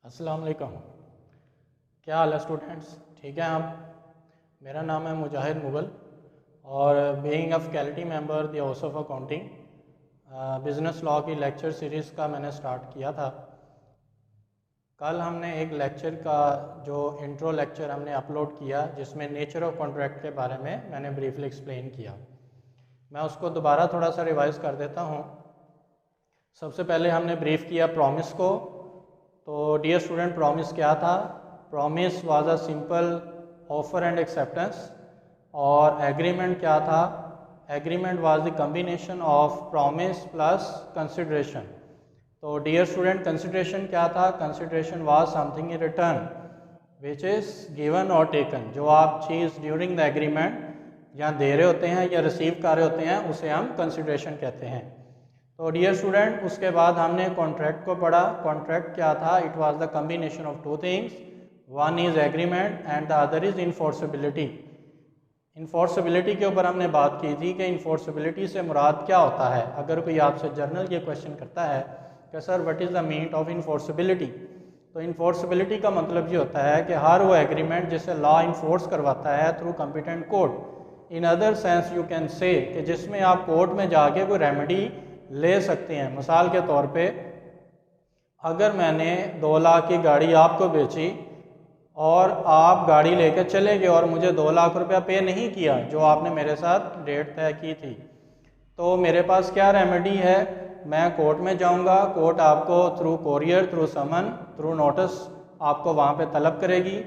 अस्सलाम वालेकुम। क्या हाल है स्टूडेंट्स, ठीक है आप? मेरा नाम है मुजाहिद मुगल और being a faculty member the house of accounting business law की लेक्चर सीरीज़ का मैंने स्टार्ट किया था। कल हमने एक लेक्चर का जो इंट्रो लेक्चर हमने अपलोड किया जिसमें नेचर ऑफ कॉन्ट्रैक्ट के बारे में मैंने ब्रीफली एक्सप्लेन किया। मैं उसको दोबारा थोड़ा सा रिवाइज कर देता हूँ। सबसे पहले हमने ब्रीफ किया प्रॉमिस को। तो डियर स्टूडेंट, प्रॉमिस क्या था? Promise was a simple offer and acceptance. और एग्रीमेंट क्या था? Agreement was the combination of promise plus consideration. तो डियर स्टूडेंट, कंसिडरेशन क्या था? Consideration was something in return which is given और टेकन। जो आप चीज़ ड्यूरिंग द एग्रीमेंट या दे रहे होते हैं या रिसीव कर रहे होते हैं उसे हम कंसिडरेशन कहते हैं। तो डियर स्टूडेंट, उसके बाद हमने कॉन्ट्रैक्ट को पढ़ा। कॉन्ट्रैक्ट क्या था? It was the combination of two things, one is agreement and the other is enforceability. Enforceability के ऊपर हमने बात की थी कि इन्फोर्सिबिलिटी से मुराद क्या होता है। अगर कोई आपसे जर्नल ये क्वेश्चन करता है कि sir what is the meaning of enforceability, तो इन्फोर्सिबिलिटी का मतलब ये होता है कि हर वो एग्रीमेंट जिसे लॉ इन्फोर्स करवाता है through competent court. In other sense you can say कि जिसमें आप कोर्ट में जाके कोई रेमेडी ले सकते हैं। मिसाल के तौर पे अगर मैंने 2 लाख की गाड़ी आपको बेची और आप गाड़ी लेकर चले गए और मुझे 2 लाख रुपया पे नहीं किया जो आपने मेरे साथ डेट तय की थी, तो मेरे पास क्या रेमेडी है? मैं कोर्ट में जाऊंगा। कोर्ट आपको थ्रू कोरियर, थ्रू समन, थ्रू नोटिस आपको वहाँ पे तलब करेगी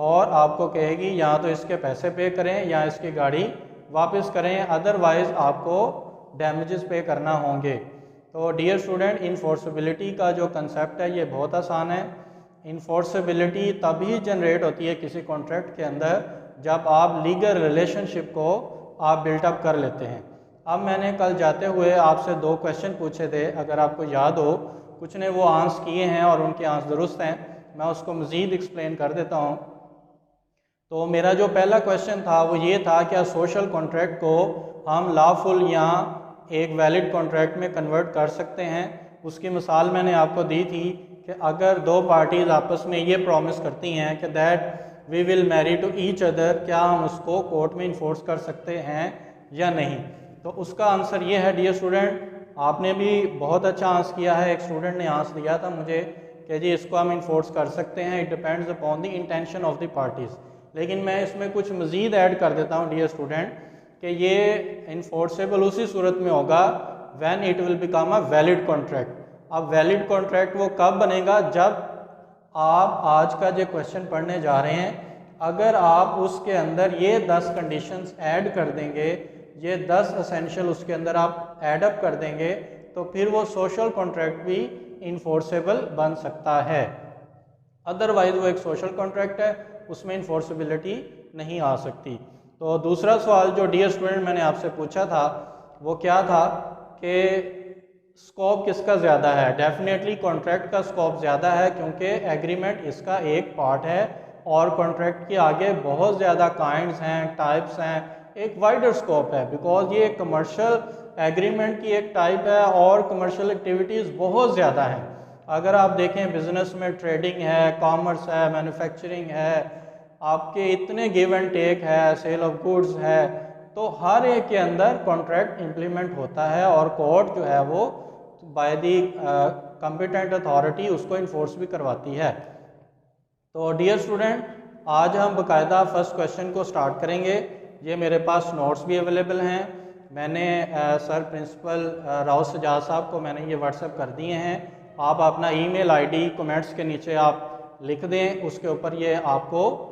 और आपको कहेगी या तो इसके पैसे पे करें या इसकी गाड़ी वापस करें, अदरवाइज़ आपको डैमेजेस पे करना होंगे। तो डियर स्टूडेंट, इन्फोर्सिबिलिटी का जो कंसेप्ट है ये बहुत आसान है। इन्फोर्सिबिलिटी तभी जनरेट होती है किसी कॉन्ट्रैक्ट के अंदर जब आप लीगल रिलेशनशिप को आप बिल्टअप कर लेते हैं। अब मैंने कल जाते हुए आपसे 2 क्वेश्चन पूछे थे, अगर आपको याद हो। कुछ ने वो आंसर किए हैं और उनके आंसर दुरुस्त हैं, मैं उसको मज़ीद एक्सप्लेन कर देता हूँ। तो मेरा जो पहला क्वेश्चन था वो ये था, क्या सोशल कॉन्ट्रैक्ट को हम लॉफुल या एक वैलिड कॉन्ट्रैक्ट में कन्वर्ट कर सकते हैं? उसकी मिसाल मैंने आपको दी थी कि अगर 2 पार्टीज़ आपस में ये प्रॉमिस करती हैं कि that we will marry to each other, क्या हम उसको कोर्ट में इन्फोर्स कर सकते हैं या नहीं? तो उसका आंसर ये है डियर स्टूडेंट, आपने भी बहुत अच्छा आंसर किया है। एक स्टूडेंट ने आंसर दिया था मुझे कि जी इसको हम इन्फोर्स कर सकते हैं, it depends upon the intention of the parties. लेकिन मैं इसमें कुछ मज़ीद ऐड कर देता हूँ डियर स्टूडेंट कि ये इन्फोर्सेबल उसी सूरत में होगा when it will become a valid contract. अब वैलिड कॉन्ट्रैक्ट वो कब बनेगा? जब आप आज का जो क्वेश्चन पढ़ने जा रहे हैं, अगर आप उसके अंदर ये 10 कंडीशंस ऐड कर देंगे, ये 10 एसेंशियल उसके अंदर आप ऐड अप कर देंगे, तो फिर वो सोशल कॉन्ट्रैक्ट भी इन्फोर्सेबल बन सकता है। अदरवाइज वो एक सोशल कॉन्ट्रैक्ट है, उसमें इन्फोर्सिबिलिटी नहीं आ सकती। तो दूसरा सवाल जो डियर स्टूडेंट मैंने आपसे पूछा था वो क्या था कि स्कोप किसका ज़्यादा है? डेफिनेटली कॉन्ट्रैक्ट का स्कोप ज़्यादा है क्योंकि एग्रीमेंट इसका एक पार्ट है और कॉन्ट्रैक्ट के आगे बहुत ज़्यादा काइंड्स हैं, टाइप्स हैं, एक वाइडर स्कोप है। बिकॉज ये कमर्शियल एग्रीमेंट की एक टाइप है और कमर्शियल एक्टिविटीज़ बहुत ज़्यादा हैं। अगर आप देखें बिजनेस में ट्रेडिंग है, कॉमर्स है, मैन्युफैक्चरिंग है, आपके इतने गिव एंड टेक है, सेल ऑफ गुड्स है, तो हर एक के अंदर कॉन्ट्रैक्ट इम्प्लीमेंट होता है और कोर्ट जो है वो बाय दी कॉम्पिटेंट अथॉरिटी उसको इन्फोर्स भी करवाती है। तो डियर स्टूडेंट, आज हम बाकायदा फर्स्ट क्वेश्चन को स्टार्ट करेंगे। ये मेरे पास नोट्स भी अवेलेबल हैं। मैंने सर प्रिंसिपल राव सजाद साहब को मैंने ये व्हाट्सएप कर दिए हैं। आप अपना ईमेल आईडी कमेंट्स के नीचे आप लिख दें, उसके ऊपर ये आपको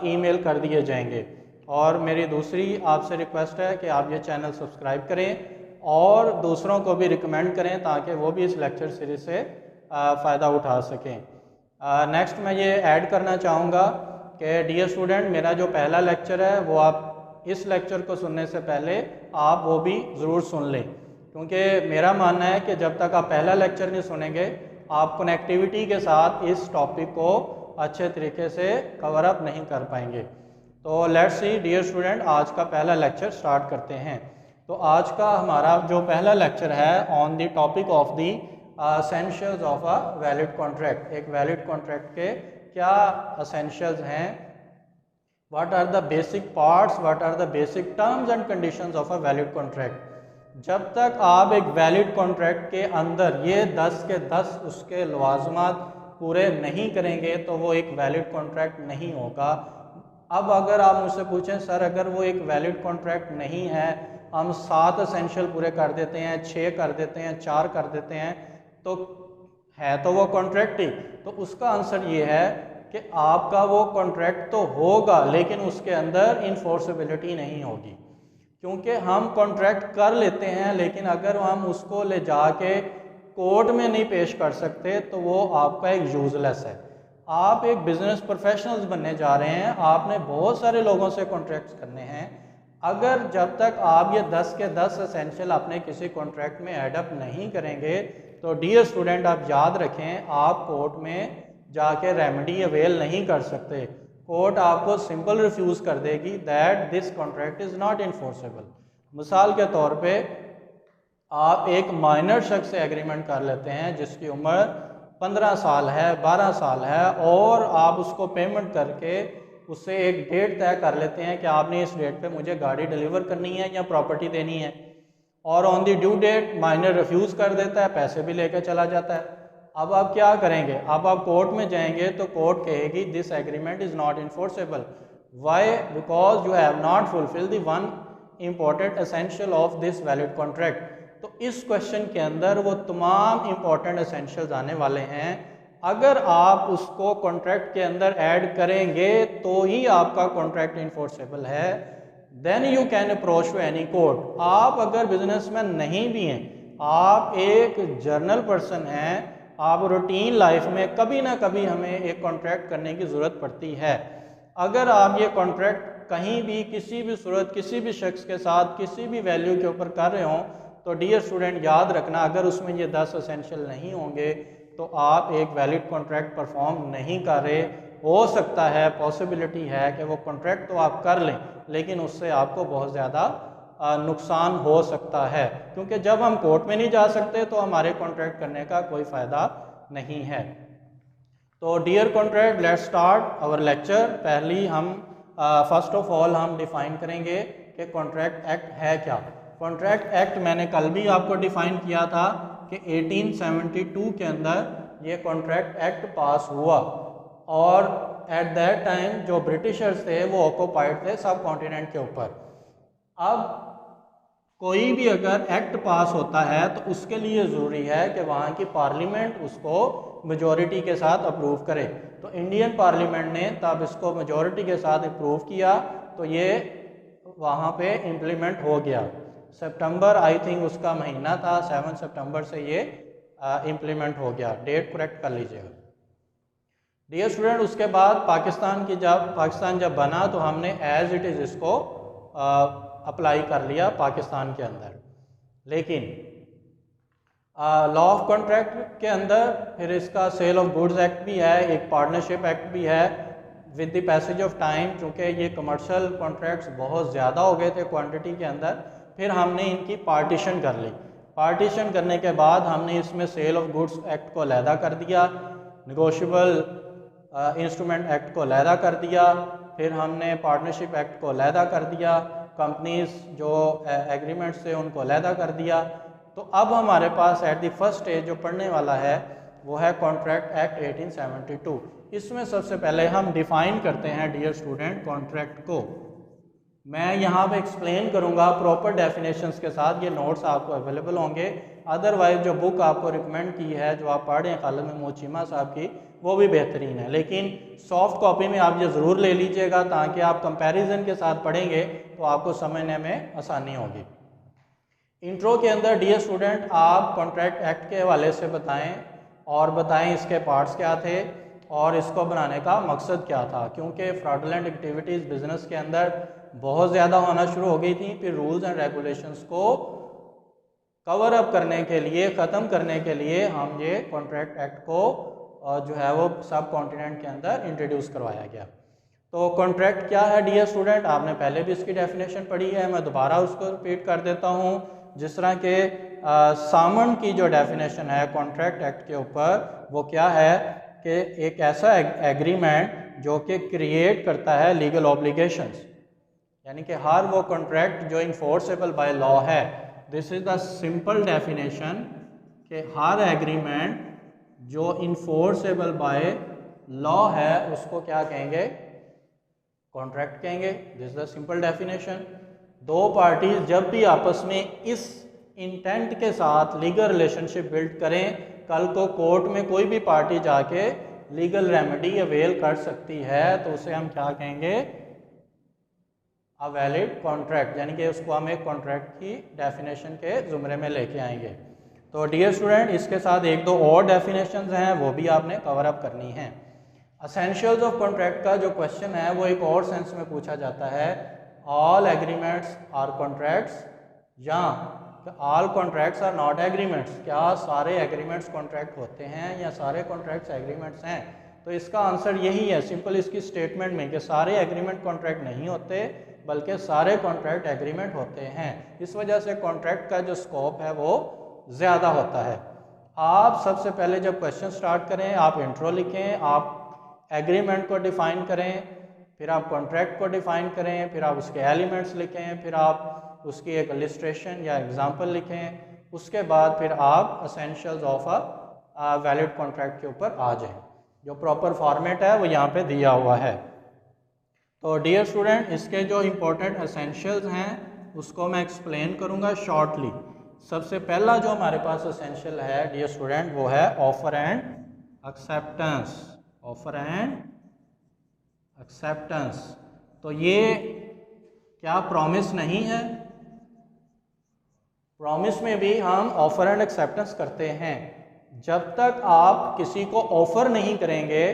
ईमेल कर दिए जाएंगे। और मेरी दूसरी आपसे रिक्वेस्ट है कि आप ये चैनल सब्सक्राइब करें और दूसरों को भी रिकमेंड करें ताकि वो भी इस लेक्चर सीरीज से फ़ायदा उठा सकें। नेक्स्ट मैं ये ऐड करना चाहूँगा कि डियर स्टूडेंट, मेरा जो पहला लेक्चर है वो आप इस लेक्चर को सुनने से पहले आप वो भी ज़रूर सुन लें, क्योंकि मेरा मानना है कि जब तक आप पहला लेक्चर नहीं सुनेंगे आप कनेक्टिविटी के साथ इस टॉपिक को अच्छे तरीके से कवर अप नहीं कर पाएंगे। तो लेट्स सी डियर स्टूडेंट, आज का पहला लेक्चर स्टार्ट करते हैं। तो आज का हमारा जो पहला लेक्चर है on the topic of the essentials of a valid contract. एक वैलिड कॉन्ट्रैक्ट के क्या असेंशियल्स हैं, what are the basic parts, what are the basic terms and conditions of a valid contract. जब तक आप एक वैलिड कॉन्ट्रैक्ट के अंदर ये 10 के 10 उसके लवाजमात पूरे नहीं करेंगे तो वो एक वैलिड कॉन्ट्रैक्ट नहीं होगा। अब अगर आप मुझसे पूछें सर अगर वो एक वैलिड कॉन्ट्रैक्ट नहीं है, हम 7 असेंशियल पूरे कर देते हैं, 6 कर देते हैं, 4 कर देते हैं, तो है तो वो कॉन्ट्रैक्ट ही। तो उसका आंसर ये है कि आपका वो कॉन्ट्रैक्ट तो होगा लेकिन उसके अंदर इन्फोर्सेबिलिटी नहीं होगी, क्योंकि हम कॉन्ट्रैक्ट कर लेते हैं लेकिन अगर हम उसको ले जाके कोर्ट में नहीं पेश कर सकते तो वो आपका एक यूजलेस है। आप एक बिजनेस प्रोफेशनल्स बनने जा रहे हैं, आपने बहुत सारे लोगों से कॉन्ट्रैक्ट्स करने हैं। अगर जब तक आप ये 10 के 10 एसेंशियल अपने किसी कॉन्ट्रैक्ट में एडअप नहीं करेंगे तो डियर स्टूडेंट आप याद रखें, आप कोर्ट में जाके रेमेडी अवेल नहीं कर सकते। कोर्ट आपको सिंपल रिफ्यूज़ कर देगी that this contract is not enforceable. मिसाल के तौर पे आप एक माइनर शख्स से एग्रीमेंट कर लेते हैं जिसकी उम्र 15 साल है, 12 साल है, और आप उसको पेमेंट करके उससे एक डेट तय कर लेते हैं कि आपने इस डेट पे मुझे गाड़ी डिलीवर करनी है या प्रॉपर्टी देनी है, और on the due date minor refuse कर देता है, पैसे भी लेकर चला जाता है। अब आप क्या करेंगे, अब आप कोर्ट में जाएंगे तो कोर्ट कहेगी this agreement is not enforceable. Why? Because you have not fulfil the one important essential of this valid contract. तो इस क्वेश्चन के अंदर वो तमाम इम्पॉर्टेंट एसेंशियल्स आने वाले हैं। अगर आप उसको कॉन्ट्रैक्ट के अंदर ऐड करेंगे तो ही आपका कॉन्ट्रैक्ट इन्फोर्सेबल है। Then you can approach to any court. आप अगर बिजनेसमैन नहीं भी हैं, आप एक जर्नल पर्सन हैं, आप रूटीन लाइफ में कभी ना कभी हमें एक कॉन्ट्रैक्ट करने की ज़रूरत पड़ती है। अगर आप ये कॉन्ट्रैक्ट कहीं भी किसी भी सूरत किसी भी शख्स के साथ किसी भी वैल्यू के ऊपर कर रहे हों तो डियर स्टूडेंट याद रखना, अगर उसमें ये 10 एसेंशियल नहीं होंगे तो आप एक वैलिड कॉन्ट्रैक्ट परफॉर्म नहीं कर रहे। हो सकता है, पॉसिबिलिटी है कि वो कॉन्ट्रैक्ट तो आप कर लें लेकिन उससे आपको बहुत ज़्यादा नुकसान हो सकता है, क्योंकि जब हम कोर्ट में नहीं जा सकते तो हमारे कॉन्ट्रैक्ट करने का कोई फ़ायदा नहीं है। तो dear contract, let's start our lecture. पहली हम फर्स्ट ऑफ ऑल हम डिफ़ाइन करेंगे कि कॉन्ट्रैक्ट एक्ट है क्या। कॉन्ट्रैक्ट एक्ट मैंने कल भी आपको डिफ़ाइन किया था कि 1872 के अंदर ये कॉन्ट्रैक्ट एक्ट पास हुआ, और एट दैट टाइम जो ब्रिटिशर्स थे वो ऑक्यूपाइड थे सब कॉन्टिनेंट के ऊपर। अब कोई भी अगर एक्ट पास होता है तो उसके लिए ज़रूरी है कि वहाँ की पार्लियामेंट उसको मेजॉरिटी के साथ अप्रूव करे। तो इंडियन पार्लियामेंट ने तब इसको मेजॉरिटी के साथ अप्रूव किया तो ये वहाँ पे इम्प्लीमेंट हो गया। सितंबर आई थिंक उसका महीना था, 7 सितंबर से ये इम्प्लीमेंट हो गया। डेट करेक्ट कर लीजिएगा डियर स्टूडेंट। उसके बाद पाकिस्तान जब बना तो हमने एज इट इज़ इसको अप्लाई कर लिया पाकिस्तान के अंदर। लेकिन लॉ ऑफ कॉन्ट्रैक्ट के अंदर फिर इसका सेल ऑफ गुड्स एक्ट भी है, एक पार्टनरशिप एक्ट भी है। With the passage of time चूँकि ये कमर्शियल कॉन्ट्रैक्ट्स बहुत ज़्यादा हो गए थे क्वांटिटी के अंदर, फिर हमने इनकी पार्टीशन कर ली। पार्टीशन करने के बाद हमने इसमें सेल ऑफ गुड्स एक्ट को अलहदा कर दिया, नेगोशिएबल इंस्ट्रूमेंट एक्ट को अलहदा कर दिया, फिर हमने पार्टनरशिप एक्ट को अलहदा कर दिया, कंपनीज जो एग्रीमेंट्स थे उनको अलहदा कर दिया। तो अब हमारे पास एट द फर्स्ट स्टेज जो पढ़ने वाला है वो है कॉन्ट्रैक्ट एक्ट 1872। इसमें सबसे पहले हम डिफ़ाइन करते हैं डियर स्टूडेंट कॉन्ट्रैक्ट को। मैं यहाँ पे एक्सप्लेन करूँगा प्रॉपर डेफिनेशंस के साथ, ये नोट्स आपको अवेलेबल होंगे। अदरवाइज जो बुक आपको रिकमेंड की है जो आप पढ़ रहे हैं खालिद महमूद चीमा साहब की, वो भी बेहतरीन है, लेकिन सॉफ्ट कॉपी में आप ये ज़रूर ले लीजिएगा ताकि आप कंपैरिजन के साथ पढ़ेंगे तो आपको समझने में आसानी होगी। इंट्रो के अंदर डियर स्टूडेंट आप कॉन्ट्रैक्ट एक्ट के हवाले से बताएं और बताएं इसके पार्ट्स क्या थे और इसको बनाने का मकसद क्या था, क्योंकि फ्रॉडुलेंट एक्टिविटीज़ बिजनेस के अंदर बहुत ज़्यादा होना शुरू हो गई थी। फिर रूल्स एंड रेगुलेशंस को कवर अप करने के लिए, ख़त्म करने के लिए हम ये कॉन्ट्रैक्ट एक्ट को जो है वो सब कॉन्टिनेंट के अंदर इंट्रोड्यूस करवाया गया। तो कॉन्ट्रैक्ट क्या है डियर स्टूडेंट, आपने पहले भी इसकी डेफिनेशन पढ़ी है, मैं दोबारा उसको रिपीट कर देता हूँ। जिस तरह के सामन की जो डेफिनेशन है कॉन्ट्रैक्ट एक्ट के ऊपर वो क्या है कि एक ऐसा एग्रीमेंट जो कि क्रिएट करता है लीगल ऑब्लिगेशंस, यानी कि हर वो कॉन्ट्रैक्ट जो इन्फोर्सेबल बाय लॉ है। This is the simple definition कि हर एग्रीमेंट जो इन्फोर्सेबल बाय लॉ है उसको क्या कहेंगे, कॉन्ट्रैक्ट कहेंगे। This is the simple definition. दो पार्टीज जब भी आपस में इस इंटेंट के साथ लीगल रिलेशनशिप बिल्ड करें, कल को कोर्ट में कोई भी पार्टी जाके लीगल रेमेडी अवेल कर सकती है, तो उसे हम क्या कहेंगे, अ वैलिड कॉन्ट्रैक्ट, यानी कि उसको हम एक कॉन्ट्रैक्ट की डेफिनेशन के ज़ुमरे में लेके आएंगे। तो डियर स्टूडेंट, इसके साथ एक दो और डेफिनेशंस हैं वो भी आपने कवर अप करनी है। असेंशियल्स ऑफ कॉन्ट्रैक्ट का जो क्वेश्चन है वो एक और सेंस में पूछा जाता है, ऑल एग्रीमेंट्स आर कॉन्ट्रैक्ट्स या all contracts are not agreements, क्या सारे एग्रीमेंट्स कॉन्ट्रैक्ट होते हैं या सारे कॉन्ट्रैक्ट्स एग्रीमेंट्स हैं। तो इसका आंसर यही है सिंपल इसकी स्टेटमेंट में कि सारे एग्रीमेंट कॉन्ट्रैक्ट नहीं होते बल्कि सारे कॉन्ट्रैक्ट एग्रीमेंट होते हैं। इस वजह से कॉन्ट्रैक्ट का जो स्कोप है वो ज़्यादा होता है। आप सबसे पहले जब क्वेश्चन स्टार्ट करें आप इंट्रो लिखें, आप एग्रीमेंट को डिफ़ाइन करें, फिर आप कॉन्ट्रैक्ट को डिफ़ाइन करें, फिर आप उसके एलिमेंट्स लिखें, फिर आप उसकी एक इलस्ट्रेशन या एग्जांपल लिखें, उसके बाद फिर आप essentials of a valid contract के ऊपर आ जाएं। जो प्रॉपर फॉर्मेट है वो यहाँ पे दिया हुआ है। तो डियर स्टूडेंट, इसके जो इम्पोर्टेंट एसेंशियल्स हैं उसको मैं एक्सप्लेन करूँगा शॉर्टली। सबसे पहला जो हमारे पास एसेंशियल है डियर स्टूडेंट वो है offer and acceptance. Offer and acceptance, तो ये क्या प्रॉमिस नहीं है? प्रॉमिस में भी हम ऑफर एंड एक्सेप्टेंस करते हैं। जब तक आप किसी को ऑफर नहीं करेंगे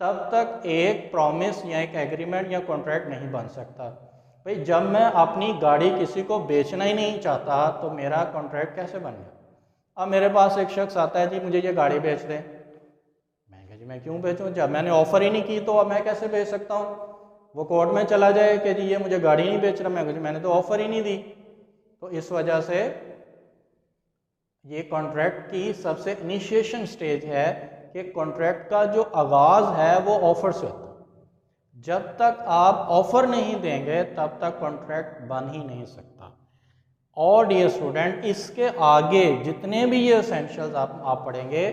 तब तक एक प्रॉमिस या एक एग्रीमेंट या कॉन्ट्रैक्ट नहीं बन सकता। भाई जब मैं अपनी गाड़ी किसी को बेचना ही नहीं चाहता तो मेरा कॉन्ट्रैक्ट कैसे बन गया? अब मेरे पास एक शख्स आता है, जी मुझे ये गाड़ी बेच दें। मैं कहा जी मैं क्यों बेचूं, जब मैंने ऑफर ही नहीं की तो अब मैं कैसे बेच सकता हूँ? वो कोर्ट में चला जाए कि जी ये मुझे गाड़ी नहीं बेच रहा, मैंने तो ऑफर ही नहीं दी। तो इस वजह से ये कॉन्ट्रैक्ट की सबसे इनिशिएशन स्टेज है कि कॉन्ट्रैक्ट का जो आगाज़ है वो ऑफर से होता है। जब तक आप ऑफर नहीं देंगे तब तक कॉन्ट्रैक्ट बन ही नहीं सकता। और डियर स्टूडेंट, इसके आगे जितने भी ये एसेंशियल्स आप पढ़ेंगे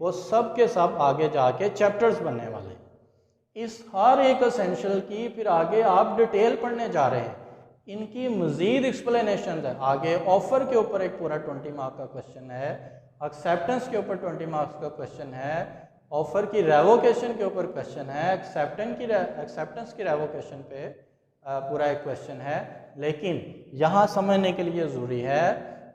वो सब के सब आगे जाके चैप्टर्स बनने वाले हैं। इस हर एक एसेंशियल की फिर आगे आप डिटेल पढ़ने जा रहे हैं, इनकी मज़ीद एक्सप्लेनेशन है। आगे ऑफर के ऊपर एक पूरा 20 मार्क का क्वेश्चन है, एक्सेप्टेंस के ऊपर 20 मार्क्स का क्वेश्चन है, ऑफर की रेवोकेशन के ऊपर क्वेश्चन है, एक्सेप्टेंस की रेवोकेशन पे पूरा एक क्वेश्चन है। लेकिन यहाँ समझने के लिए ज़रूरी है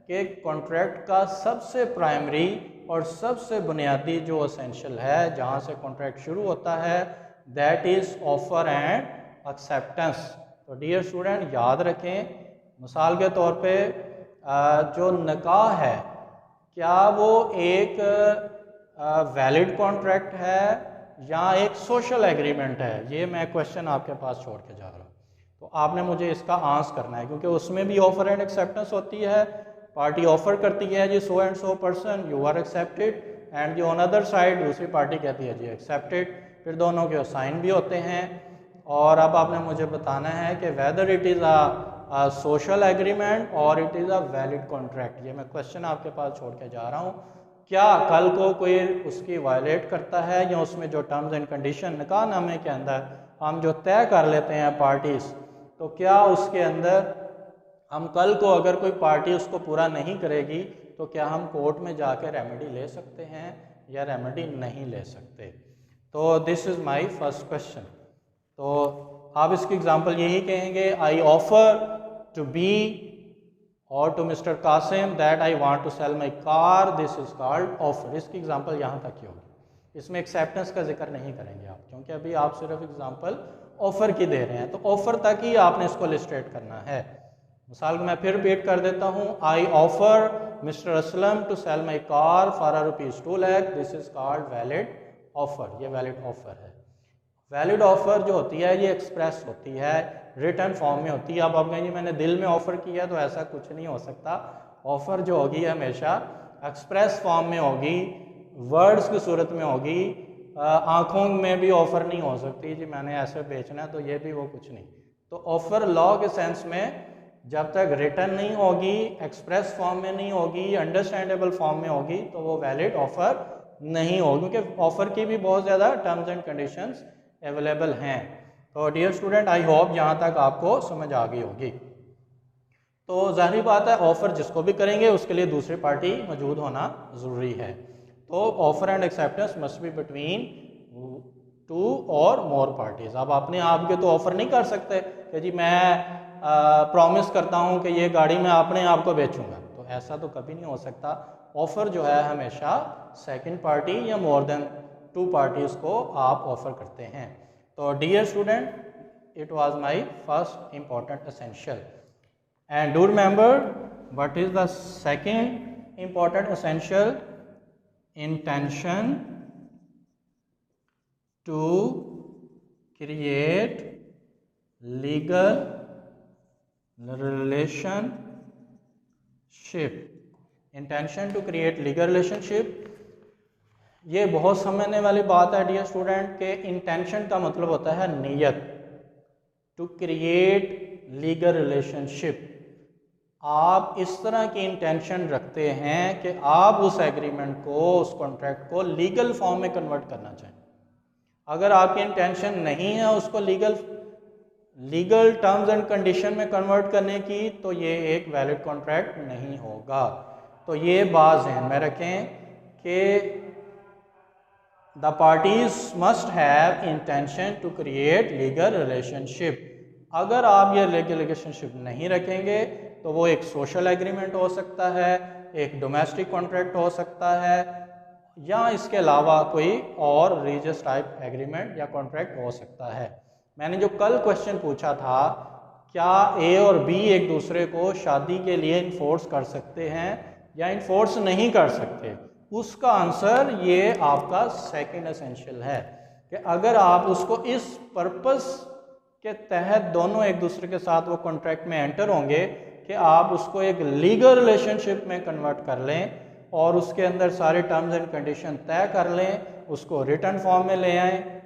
कि कॉन्ट्रैक्ट का सबसे प्राइमरी और सबसे बुनियादी जो एसेंशियल है जहाँ से कॉन्ट्रैक्ट शुरू होता है that is offer and acceptance. तो डियर स्टूडेंट याद रखें, मिसाल के तौर पे जो निकाह है क्या वो एक वैलिड कॉन्ट्रैक्ट है या एक सोशल एग्रीमेंट है? ये मैं क्वेश्चन आपके पास छोड़ के जा रहा हूँ। तो आपने मुझे इसका आंसर करना है क्योंकि उसमें भी ऑफर एंड एक्सेप्टेंस होती है। पार्टी ऑफर करती है जी so and so person you are accepted, and जो ऑन अदर साइड दूसरी पार्टी कहती है जी एक्सेप्टेड। फिर दोनों के साइन भी होते हैं। और अब आपने मुझे बताना है कि whether it is a social agreement और it is a valid contract. ये मैं क्वेश्चन आपके पास छोड़ के जा रहा हूँ। क्या कल को कोई उसकी वायलेट करता है या उसमें जो टर्म्स एंड कंडीशन निकाहनामे के अंदर हम जो तय कर लेते हैं पार्टीज, तो क्या उसके अंदर हम कल को अगर कोई पार्टी उसको पूरा नहीं करेगी तो क्या हम कोर्ट में जाकर रेमेडी ले सकते हैं या रेमेडी नहीं ले सकते? तो this is my first question. तो आप इसकी एग्जांपल यही कहेंगे, आई ऑफर टू बी और to mister Kasim that I want to sell my car, this is called offer. इसकी एग्जांपल यहाँ तक ही होगी, इसमें एक्सेप्टेंस का जिक्र नहीं करेंगे आप, क्योंकि अभी आप सिर्फ एग्जांपल ऑफर की दे रहे हैं। तो ऑफर तक ही आपने इसको इलस्ट्रेट करना है। मिसाल मैं फिर रिपीट कर देता हूँ, I offer mister Aslam to sell my car for ₹2 lakh, this is called valid offer. ये वैलिड ऑफर है। वैलिड ऑफर जो होती है ये एक्सप्रेस होती है, रिटर्न फॉर्म में होती है। अब आप कहेंगे मैंने दिल में ऑफर किया तो ऐसा कुछ नहीं हो सकता। ऑफ़र जो होगी हमेशा एक्सप्रेस फॉर्म में होगी, वर्ड्स की सूरत में होगी। आँखों में भी ऑफ़र नहीं हो सकती जी मैंने ऐसे बेचना है तो ये भी वो कुछ नहीं। तो ऑफ़र लॉ के सेंस में जब तक रिटर्न नहीं होगी, एक्सप्रेस फॉर्म में नहीं होगी, अंडरस्टैंडेबल फॉर्म में होगी तो वो वैलिड ऑफ़र नहीं होगी, क्योंकि ऑफ़र की भी बहुत ज़्यादा टर्म्स एंड कंडीशंस अवेलेबल हैं। तो डियर स्टूडेंट, आई होप यहाँ तक आपको समझ आ गई होगी। तो जाहिर बात है ऑफ़र जिसको भी करेंगे उसके लिए दूसरी पार्टी मौजूद होना ज़रूरी है। तो offer and acceptance must be between 2 और मोर पार्टीज़। अब अपने आप के तो ऑफ़र नहीं कर सकते कि जी मैं प्रॉमिस करता हूँ कि ये गाड़ी मैं अपने आप को बेचूंगा, तो ऐसा तो कभी नहीं हो सकता। ऑफ़र जो है हमेशा सेकंड पार्टी या मोर देन 2 पार्टीज़ को आप ऑफ़र करते हैं। तो dear student, it was my first important essential. And do remember what is the second important essential? Intention to create legal relationship. Intention to create legal relationship, ये बहुत समझने वाली बात है डियर स्टूडेंट के इंटेंशन का मतलब होता है नीयत। टू क्रिएट लीगल रिलेशनशिप, आप इस तरह की इंटेंशन रखते हैं कि आप उस एग्रीमेंट को, उस कॉन्ट्रैक्ट को लीगल फॉर्म में कन्वर्ट करना चाहें। अगर आपकी इंटेंशन नहीं है उसको लीगल टर्म्स एंड कंडीशन में कन्वर्ट करने की, तो ये एक वैलिड कॉन्ट्रैक्ट नहीं होगा। तो ये बात ध्यान में रखें कि the parties must have intention to create legal relationship. अगर आप ये लीगल रिलेशनशिप नहीं रखेंगे तो वो एक सोशल एग्रीमेंट हो सकता है, एक डोमेस्टिक कॉन्ट्रैक्ट हो सकता है, या इसके अलावा कोई और रिलीजियस टाइप एग्रीमेंट या कॉन्ट्रैक्ट हो सकता है। मैंने जो कल क्वेश्चन पूछा था, क्या ए और बी एक दूसरे को शादी के लिए इन्फोर्स कर सकते हैं या इन्फोर्स नहीं कर सकते, उसका आंसर ये आपका सेकंड एसेंशियल है कि अगर आप उसको इस पर्पस के तहत दोनों एक दूसरे के साथ वो कॉन्ट्रैक्ट में एंटर होंगे कि आप उसको एक लीगल रिलेशनशिप में कन्वर्ट कर लें और उसके अंदर सारे टर्म्स एंड कंडीशन तय कर लें, उसको रिटर्न फॉर्म में ले आएँ,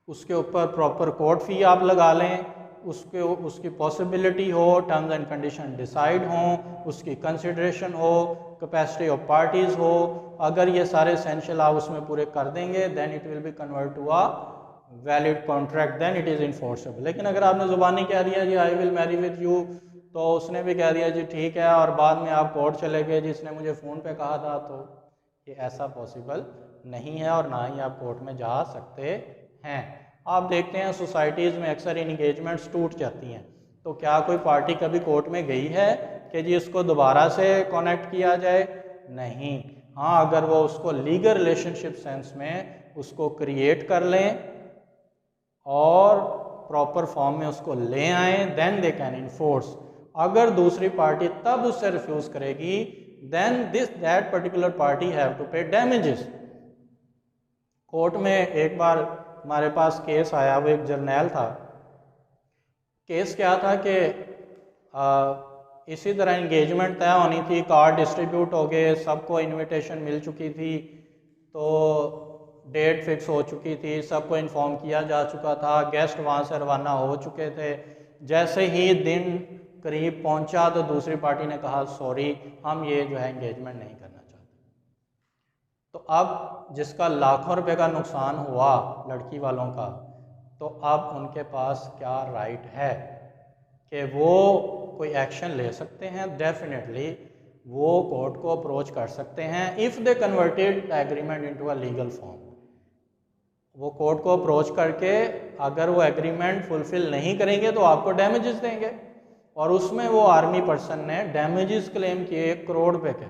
उसके ऊपर प्रॉपर कोर्ट फी आप लगा लें, उसकी पॉसिबिलिटी हो, टर्म्स एंड कंडीशन डिसाइड हों, उसकी कंसिडरेशन हो, कैपेसिटी ऑफ पार्टीज़ हो। अगर ये सारे एसेंशियल आप उसमें पूरे कर देंगे then it will be convert to a valid contract, then it is enforceable. लेकिन अगर आपने ज़ुबानी कह दिया जी I will marry with you, तो उसने भी कह दिया जी ठीक है और बाद में आप कोर्ट चले गए जिसने मुझे फ़ोन पे कहा था, तो ये ऐसा पॉसिबल नहीं है और ना ही आप कोर्ट में जा सकते हैं। आप देखते हैं सोसाइटीज़ में अक्सर इंगेजमेंट्स टूट जाती हैं, तो क्या कोई पार्टी कभी कोर्ट में गई है कि जी इसको दोबारा से कनेक्ट किया जाए? नहीं। हाँ, अगर वो उसको लीगल रिलेशनशिप सेंस में उसको क्रिएट कर लें और प्रॉपर फॉर्म में उसको ले आएँ, देन दे कैन इन्फोर्स। अगर दूसरी पार्टी तब उससे रिफ्यूज़ करेगी then that particular party have to pay damages. Court में एक बार हमारे पास केस आया, वो एक जर्नैल था। केस क्या था कि इसी तरह इंगेजमेंट तय होनी थी, कार्ड डिस्ट्रीब्यूट हो गए, सबको इनविटेशन मिल चुकी थी, तो डेट फिक्स हो चुकी थी, सबको इन्फॉर्म किया जा चुका था, गेस्ट वहाँ से रवाना हो चुके थे। जैसे ही दिन करीब पहुँचा तो दूसरी पार्टी ने कहा सॉरी, हम ये जो है इंगेजमेंट नहीं करना चाहते। तो अब जिसका लाखों रुपए का नुकसान हुआ लड़की वालों का, तो अब उनके पास क्या राइट है कि वो कोई एक्शन ले सकते हैं? डेफिनेटली वो कोर्ट को अप्रोच कर सकते हैं if they converted agreement into a legal form. वो कोर्ट को अप्रोच करके अगर वो एग्रीमेंट फुलफिल नहीं करेंगे तो आपको डैमेजेस देंगे, और उसमें वो आर्मी पर्सन ने डैमेजेस क्लेम किए 1 करोड़ रुपए के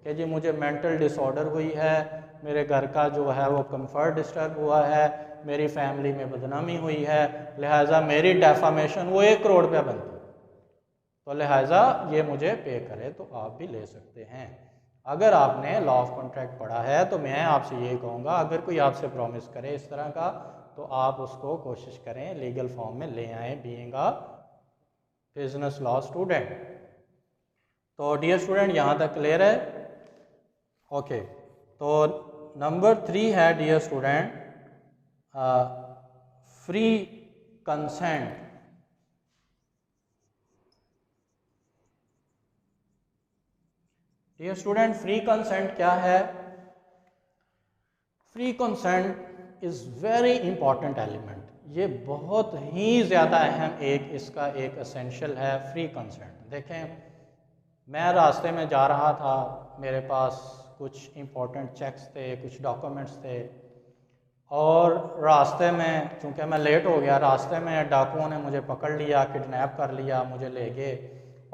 कि जी मुझे मेंटल डिसऑर्डर हुई है, मेरे घर का जो है वो कंफर्ट डिस्टर्ब हुआ है, मेरी फैमिली में बदनामी हुई है, लिहाजा मेरी डेफामेशन वो 1 करोड़ रुपया बनती, तो लिहाजा ये मुझे पे करे। तो आप भी ले सकते हैं। अगर आपने लॉ ऑफ कॉन्ट्रैक्ट पढ़ा है तो मैं आपसे ये कहूँगा, अगर कोई आपसे प्रॉमिस करे इस तरह का तो आप उसको कोशिश करें लीगल फॉर्म में ले आएँ, being a business law student. तो डियर स्टूडेंट यहाँ तक क्लियर है? ओके, तो नंबर 3 है dear student free consent. Dear student free consent क्या है? Free consent is very important element. ये बहुत ही ज़्यादा अहम इसका एक एसेंशियल है फ्री कंसेंट। देखें, मैं रास्ते में जा रहा था, मेरे पास कुछ इम्पोर्टेंट चेक्स थे, कुछ डॉक्यूमेंट्स थे, और रास्ते में चूँकि मैं लेट हो गया, रास्ते में डाकुओं ने मुझे पकड़ लिया, किडनैप कर लिया, मुझे ले गए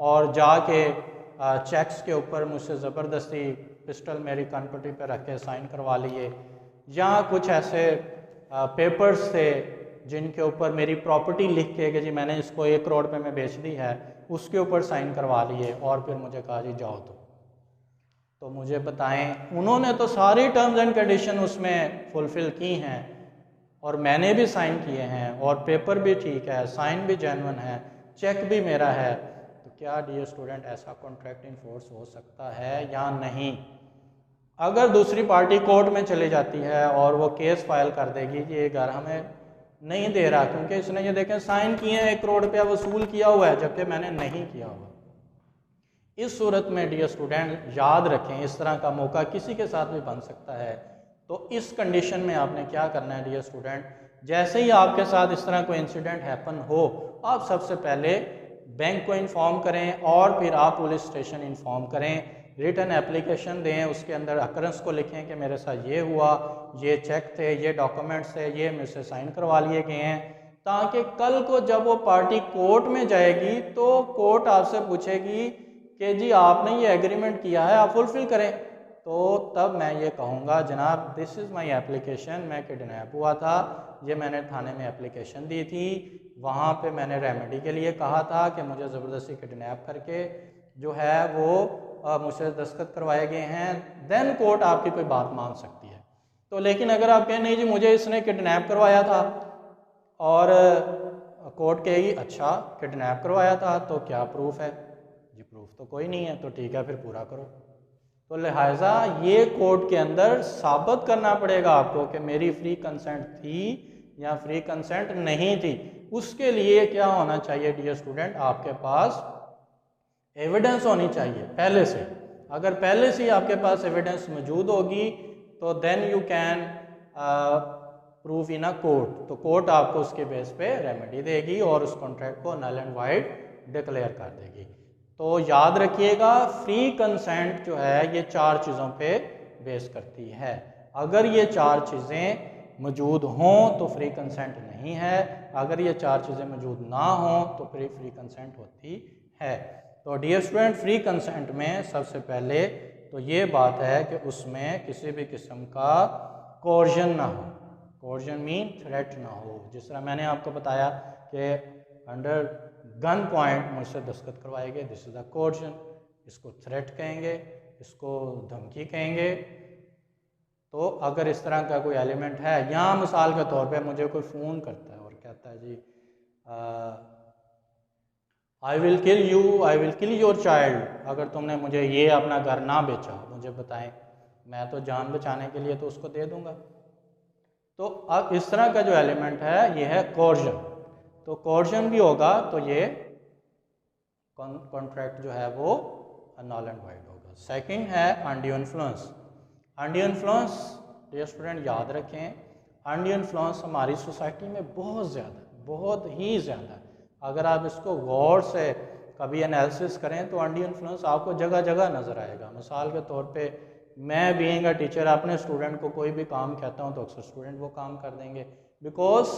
और जाके चेक्स के ऊपर मुझसे ज़बरदस्ती पिस्टल मेरी कनपट्टी पे रख के साइन करवा लिए, या कुछ ऐसे पेपर्स थे जिनके ऊपर मेरी प्रॉपर्टी लिख के कि जी मैंने इसको 1 करोड़ पे में बेच दी है, उसके ऊपर साइन करवा लिए और फिर मुझे कहा जी जाओ। तो मुझे बताएं, उन्होंने तो सारी टर्म्स एंड कंडीशन उसमें फुलफ़िल की हैं और मैंने भी साइन किए हैं और पेपर भी ठीक है, साइन भी जेन्युइन है, चेक भी मेरा है, तो क्या डियर स्टूडेंट ऐसा कॉन्ट्रैक्ट इन्फोर्स हो सकता है या नहीं? अगर दूसरी पार्टी कोर्ट में चली जाती है और वो केस फाइल कर देगी कि ये घर हमें नहीं दे रहा क्योंकि इसने ये देखें साइन किए हैं, 1 करोड़ रुपया वसूल किया हुआ है, जबकि मैंने नहीं किया हुआ। इस सूरत में डियर स्टूडेंट याद रखें, इस तरह का मौका किसी के साथ भी बन सकता है। तो इस कंडीशन में आपने क्या करना है डियर स्टूडेंट, जैसे ही आपके साथ इस तरह कोई इंसिडेंट हैपन हो, आप सबसे पहले बैंक को इन्फॉर्म करें और फिर आप पुलिस स्टेशन इन्फॉर्म करें, रिटन एप्लीकेशन दें, उसके अंदर अकरेंस को लिखें कि मेरे साथ ये हुआ, ये चेक थे, ये डॉक्यूमेंट्स थे, ये मेरे से साइन करवा लिए गए हैं, ताकि कल को जब वो पार्टी कोर्ट में जाएगी तो कोर्ट आपसे पूछेगी कि जी आपने ये एग्रीमेंट किया है, आप फुलफिल करें। तो तब मैं ये कहूँगा जनाब दिस इज़ माई एप्लीकेशन, मैं किडनैप हुआ था, ये मैंने थाने में एप्लीकेशन दी थी, वहाँ पे मैंने रेमेडी के लिए कहा था कि मुझे ज़बरदस्ती किडनैप करके जो है वो मुझसे दस्तखत करवाए गए हैं, देन कोर्ट आपकी कोई बात मान सकती है। तो लेकिन अगर आप कहें नहीं जी मुझे इसने किडनैप करवाया था और कोर्ट कहेगी अच्छा किडनैप करवाया था तो क्या प्रूफ है? जी प्रूफ तो कोई नहीं है, तो ठीक है फिर पूरा करो। तो लिहाजा ये कोर्ट के अंदर साबित करना पड़ेगा आपको कि मेरी फ्री कंसेंट थी या फ्री कंसेंट नहीं थी। उसके लिए क्या होना चाहिए डियर स्टूडेंट, आपके पास एविडेंस होनी चाहिए पहले से। अगर पहले से ही आपके पास एविडेंस मौजूद होगी तो then you can prove in a court, तो कोर्ट आपको उसके बेस पे रेमेडी देगी और उस कॉन्ट्रैक्ट को नल एंड वाइड डिक्लेयर कर देगी। तो याद रखिएगा फ्री कंसेंट जो है ये 4 चीज़ों पे बेस करती है। अगर ये 4 चीज़ें मौजूद हों तो फ्री कंसेंट नहीं है, अगर ये 4 चीज़ें मौजूद ना हों तो फिर फ्री कंसेंट होती है। तो डियर स्टूडेंट फ्री कंसेंट में सबसे पहले तो ये बात है कि उसमें किसी भी किस्म का कोर्जन ना हो। कोर्जन मीन थ्रेट ना हो। जिस तरह मैंने आपको बताया कि अंडर गन पॉइंट मुझसे दस्तखत करवाए गए, दिस इज़ द कोर्जन, इसको थ्रेट कहेंगे, इसको धमकी कहेंगे। तो अगर इस तरह का कोई एलिमेंट है, या मिसाल के तौर पे मुझे कोई फ़ोन करता है और कहता है जी I will kill you, I will kill your child, अगर तुमने मुझे ये अपना घर ना बेचा, मुझे बताएं, मैं तो जान बचाने के लिए तो उसको दे दूंगा। तो अब इस तरह का जो एलिमेंट है ये है कोर्जन। तो कोर्जन भी होगा तो ये कॉन्ट्रैक्ट जो है वो नल एंड वाइड होगा। सेकंड है undue influence. Undue influence dear student याद रखें, अनड्यू इन्फ्लुएंस हमारी सोसाइटी में बहुत ज़्यादा, बहुत ही ज़्यादा, अगर आप इसको गौर से कभी एनालिसिस करें तो अनड्यू इन्फ्लुएंस आपको जगह जगह नज़र आएगा। मिसाल के तौर पे मैं बीइंग अ टीचर अपने स्टूडेंट को कोई भी काम कहता हूँ तो अक्सर स्टूडेंट वो काम कर देंगे, बिकॉज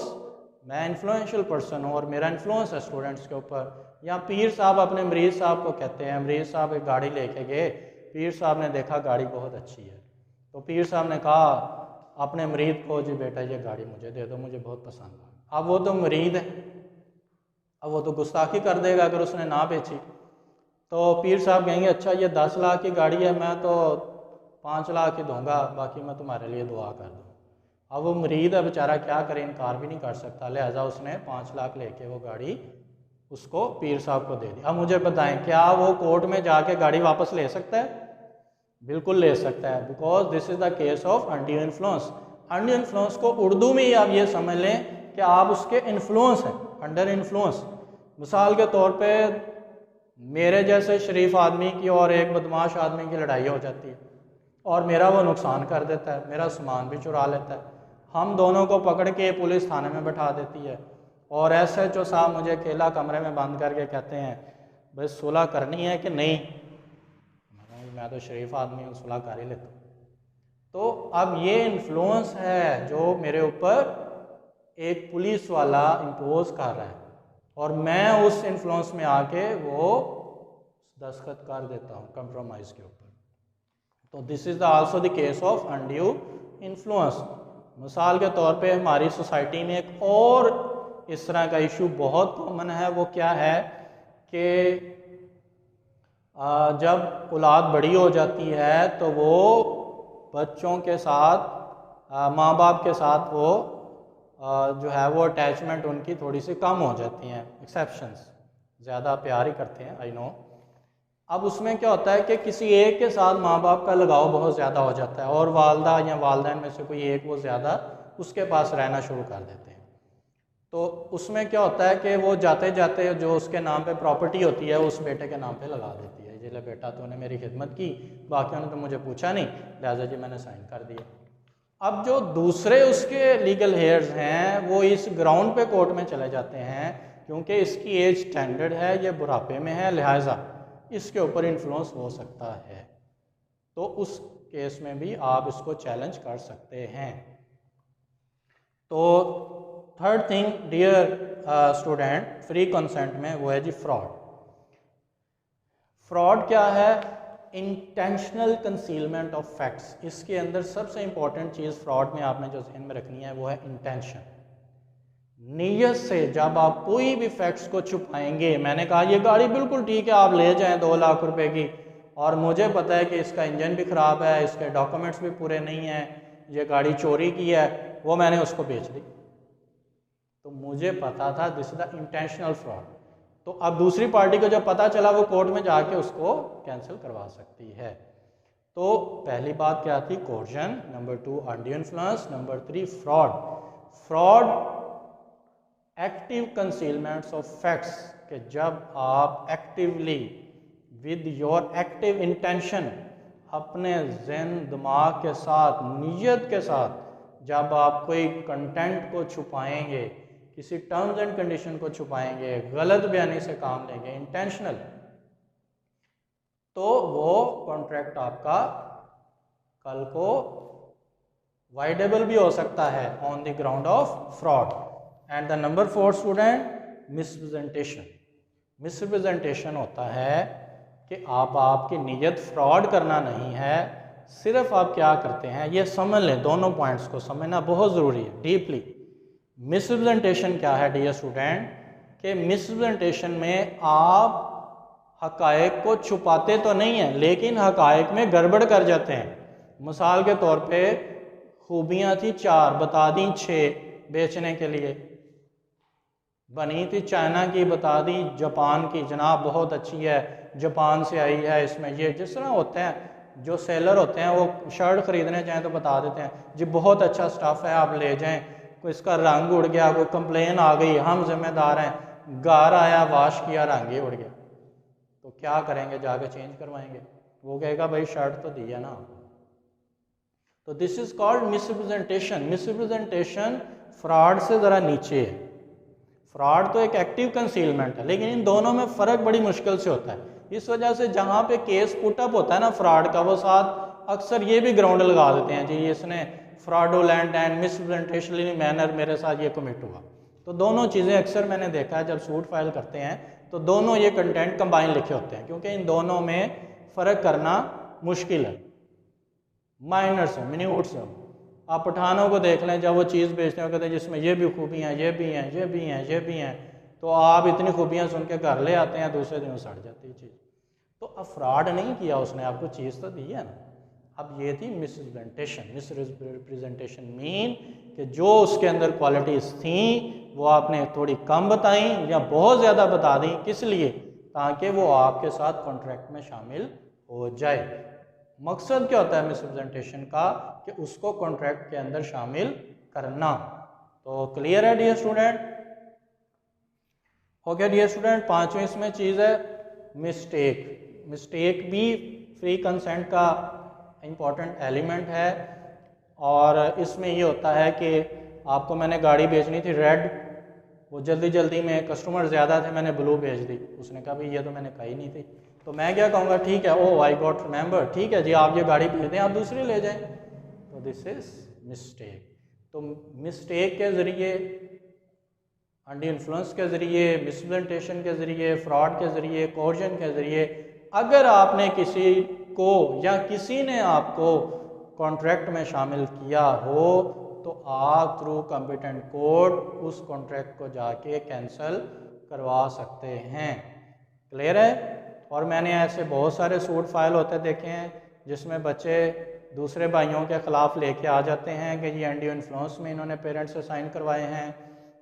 मैं इन्फ्लुएंशियल पर्सन हूँ और मेरा इन्फ्लुएंस है स्टूडेंट्स के ऊपर। या पीर साहब अपने मरीज़ साहब को कहते हैं, मरीज़ साहब एक गाड़ी लेके गए, पीर साहब ने देखा गाड़ी बहुत अच्छी है, तो पीर साहब ने कहा अपने मरीद को जी बेटा ये गाड़ी मुझे दे दो, मुझे बहुत पसंद है। अब वो तो मरीद है, अब वो तो गुस्ताखी कर देगा अगर उसने ना बेची। तो पीर साहब कहेंगे अच्छा ये 10 लाख की गाड़ी है, मैं तो 5 लाख ही दूंगा, बाकी मैं तुम्हारे लिए दुआ कर दूँ। अब वो मरीद है बेचारा क्या करे, इनकार भी नहीं कर सकता, लिहाजा उसने 5 लाख लेके वो गाड़ी उसको पीर साहब को दे दी। अब मुझे बताएं, क्या वो कोर्ट में जाके गाड़ी वापस ले सकता है? बिल्कुल ले सकता है, because this is the case of undue influence. Undue influence को उर्दू में ही आप ये समझ लें कि आप उसके इन्फ्लुएंस हैं, अंडर इन्फ्लुएंस। मिसाल के तौर पे मेरे जैसे शरीफ आदमी की और एक बदमाश आदमी की लड़ाई हो जाती है और मेरा वो नुकसान कर देता है, मेरा सामान भी चुरा लेता है, हम दोनों को पकड़ के पुलिस थाने में बैठा देती है और SHO साहब मुझे अकेला कमरे में बंद करके कहते हैं भाई सुलह करनी है कि नहीं? मैं तो शरीफ आदमी हूँ, सुलह कर ही लेता हूँ। तो अब ये इन्फ्लुएंस है जो मेरे ऊपर एक पुलिस वाला इम्पोज कर रहा है और मैं उस इन्फ्लुएंस में आके वो दस्तखत कर देता हूँ कंप्रोमाइज़ के ऊपर। तो this is also the case of undue influence. मिसाल के तौर पे हमारी सोसाइटी में एक और इस तरह का इशू बहुत कॉमन है। वो क्या है कि जब औलाद बड़ी हो जाती है तो वो बच्चों के साथ माँ बाप के साथ वो जो है वो अटैचमेंट उनकी थोड़ी सी कम हो जाती हैं, एक्सेप्शंस, ज़्यादा प्यार ही करते हैं, आई नो। अब उसमें क्या होता है कि किसी एक के साथ माँ बाप का लगाव बहुत ज़्यादा हो जाता है और वालदा या वालदैन में से कोई एक वो ज़्यादा उसके पास रहना शुरू कर देते हैं। तो उसमें क्या होता है कि वो जाते जाते जो उसके नाम पे प्रॉपर्टी होती है उस बेटे के नाम पे लगा देती है, ये ले बेटा तूने मेरी खिदमत की, बाकियों ने तो मुझे पूछा नहीं, लिहाजा जी मैंने साइन कर दिया। अब जो दूसरे उसके लीगल हेयर्स हैं वो इस ग्राउंड पे कोर्ट में चले जाते हैं क्योंकि इसकी एज स्टैंडर्ड है, ये बुढ़ापे में है, लिहाजा इसके ऊपर इन्फ्लुएंस हो सकता है। तो उस केस में भी आप इसको चैलेंज कर सकते हैं। तो third thing dear student, free consent में वो है जी फ्रॉड। फ्रॉड क्या है? Intentional concealment of facts. इसके अंदर सबसे इंपॉर्टेंट चीज़ फ्रॉड में आपने जो ध्यान में रखनी है वो है इंटेंशन। नीयत से जब आप कोई भी फैक्ट्स को छुपाएंगे, मैंने कहा ये गाड़ी बिल्कुल ठीक है, आप ले जाएं 2 लाख रुपए की, और मुझे पता है कि इसका इंजन भी ख़राब है, इसके डॉक्यूमेंट्स भी पूरे नहीं हैं, ये गाड़ी चोरी की है, वो मैंने उसको बेच दी, तो मुझे पता था this is the intentional fraud. तो अब दूसरी पार्टी को जब पता चला वो कोर्ट में जाके उसको कैंसिल करवा सकती है। तो पहली बात क्या थी? Coercion. Number 2 undue influence. Number 3 fraud. Fraud active concealments of facts, कि जब आप actively with your active intention, अपने ज़हन दिमाग के साथ, नीयत के साथ जब आप कोई कंटेंट को छुपाएंगे, किसी टर्म्स एंड कंडीशन को छुपाएंगे, गलत बयानी से काम लेंगे, इंटेंशनल, तो वो कॉन्ट्रैक्ट आपका कल को वाइडेबल भी हो सकता है on the ground of fraud. And the number 4 student, misrepresentation. Misrepresentation होता है कि आपकी नीयत फ्रॉड करना नहीं है, सिर्फ आप क्या करते हैं, ये समझ लें, दोनों पॉइंट्स को समझना बहुत ज़रूरी है डीपली। मिसरिप्रेजेंटेशन क्या है डियर स्टूडेंट? कि मिसरिप्रेजेंटेशन में आप हकायक को छुपाते तो नहीं हैं, लेकिन हकायक में गड़बड़ कर जाते हैं। मिसाल के तौर पे खूबियाँ थी 4, बता दी 6 बेचने के लिए, बनी थी चाइना की, बता दी जापान की, जनाब बहुत अच्छी है, जापान से आई है, इसमें ये, जिस तरह होते हैं जो सेलर होते हैं वो शर्ट ख़रीदने जाएँ तो बता देते हैं जी बहुत अच्छा स्टफ़ है, आप ले जाएं, कोई इसका रंग उड़ गया, कोई कंप्लेन आ गई, हम जिम्मेदार हैं, घर आया वाश किया रंग ही उड़ गया, तो क्या करेंगे? जाकर चेंज करवाएंगे? वो कहेगा भाई शर्ट तो दी है ना। तो this is called misrepresentation. Misrepresentation fraud से ज़रा नीचे है। फ्रॉड तो एक एक्टिव कंसीलमेंट है, लेकिन इन दोनों में फ़र्क बड़ी मुश्किल से होता है। इस वजह से जहाँ पे केस पुटअप होता है ना फ्रॉड का, वो साथ अक्सर ये भी ग्राउंड लगा देते हैं जी इसने फ्रॉडुलेंट एंड मिसरिप्रेजेंटेशनली मैनर मेरे साथ ये कमिट हुआ। तो दोनों चीज़ें अक्सर मैंने देखा है जब सूट फाइल करते हैं तो दोनों ये कंटेंट कंबाइन लिखे होते हैं, क्योंकि इन दोनों में फ़र्क करना मुश्किल है, माइनर से मिन्यूट से। आप पठानों को देख लें, जब वो चीज़ बेचते हैं कहते हैं जिसमें ये भी खूबियाँ, ये भी हैं, ये भी हैं, ये भी हैं, तो आप इतनी खूबियाँ सुन के घर ले आते हैं, दूसरे दिन सड़ जाती है चीज़। तो अब फ्रॉड नहीं किया उसने, आपको चीज़ तो दी है ना। अब ये थी मिसरिप्रेजेंटेशन। मिसरिप्रेजेंटेशन मीन कि जो उसके अंदर क्वालिटीज़ थी वो आपने थोड़ी कम बताई या बहुत ज़्यादा बता दी, किस लिए? ताकि वो आपके साथ कॉन्ट्रैक्ट में शामिल हो जाए। मकसद क्या होता है मिसरिप्रेजेंटेशन का? कि उसको कॉन्ट्रैक्ट के अंदर शामिल करना। तो क्लियर है dear student? Okay dear student, पांचवी इसमें चीज़ है मिस्टेक। मिस्टेक भी फ्री कंसेंट का इम्पॉर्टेंट एलिमेंट है। और इसमें ये होता है कि आपको मैंने गाड़ी भेजनी थी रेड, वो जल्दी जल्दी में कस्टमर ज़्यादा थे, मैंने ब्लू भेज दी। उसने कहा भाई ये तो मैंने कही नहीं थी। तो मैं क्या कहूँगा, ठीक है, ओ आई गॉट रिमेंबर, ठीक है जी आप ये गाड़ी भेज दें, आप दूसरी ले जाएं। तो दिस इज मिस्टेक। तो मिस्टेक के ज़रिए, अंडर इन्फ्लुएंस के ज़रिए, मिसप्रेजेंटेशन के ज़रिए, फ्रॉड के ज़रिए, कोर्जन के ज़रिए, अगर आपने किसी को या किसी ने आपको कॉन्ट्रैक्ट में शामिल किया हो तो आप थ्रू कॉम्पिटेंट कोर्ट उस कॉन्ट्रैक्ट को जाके कैंसिल करवा सकते हैं। क्लियर है? और मैंने ऐसे बहुत सारे सूट फाइल होते देखे हैं जिसमें बच्चे दूसरे भाइयों के ख़िलाफ़ लेके आ जाते हैं कि ये अंडर इन्फ्लुएंस में इन्होंने पेरेंट्स से साइन करवाए हैं